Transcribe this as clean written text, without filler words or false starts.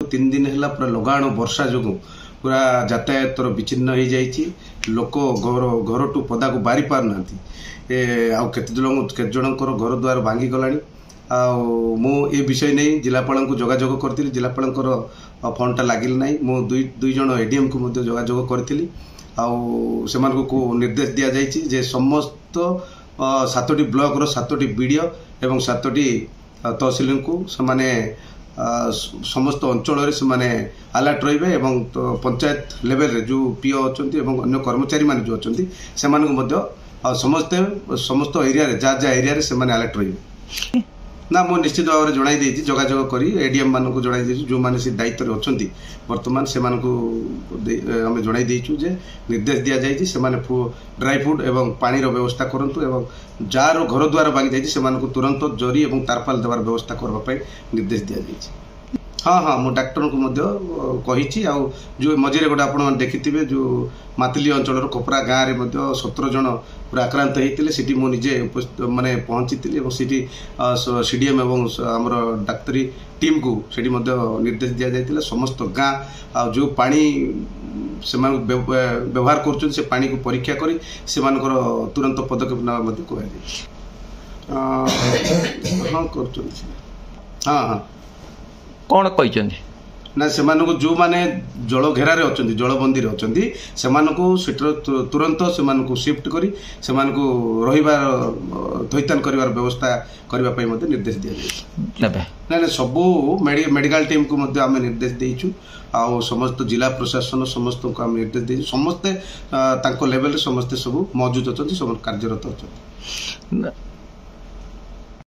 3 दिन है पूरा लगाण वर्षा जो पूरा यातायात विच्छिन्न हो जाइए लोक घर टू पदा को बारी पार ना केत जनकर घर द्वार भांगी गला ए विषय नहीं जिलापाल को जोगाजोग करी जिलापाल फंडटा लगिल ना मु दुई जन एडीएम को जोगाजोग करी को निर्देश दि जाए समस्त 7टी ब्लॉक रो 7टी बीडीओ एवं 7टी तहसिल को समाने समस्त अंचल से अलर्ट रहिबे एवं पंचायत लेवल रे जो पीओ अच्छा अन्य कर्मचारी मान जो अच्छा समस्त एरिया रे जा एरिया रे से अलर्ट रहिबे ना मो निश्चित भाव में जणाई देछि जोगाजोग करी एडीएम मान को जणाई देछि जो माने से दायित्व अछंती वर्तमान से मान को हमें जणाई देछु जे निर्देश दिया जाय से माने ड्राई फूड एवं पानी रो व्यवस्था करंतु एवं जार घर द्वार भागी जाय से मान को तुरंत जरी एवं तारपाल देवार व्यवस्था करबा पय निर्देश दिया जाय हाँ हाँ मु डाक्टर को कही जो मझे गोटे आप देखिथे जो मातिली अंचल कोपरा गाँव में 17 जन पूरा आक्रांत होते सी मुझे माने पहुंची सीडीएम एवं आमर डाक्तरी टीम को सेठी निर्देश दि जाता समस्त गाँ जो पानी से व्यवहार कर पानी को परीक्षा करी से तुरंत पदक्षेप ना कह हाँ कर हाँ हाँ कौन कहते ना से जो माने जल घेरारे अच्छा जलबंदी अच्छा से तुरंत से शिफ्ट करी से थैतान कर व्यवस्था करने निर्देश दि जाए ना सबू मेडिकल टीम को आम निर्देश देचु आ समस्त जिला प्रशासन समस्त को आम निर्देश दे समस्ते लेवल समस्ते सब मौजूद अच्छा सब कार्यरत अच्छा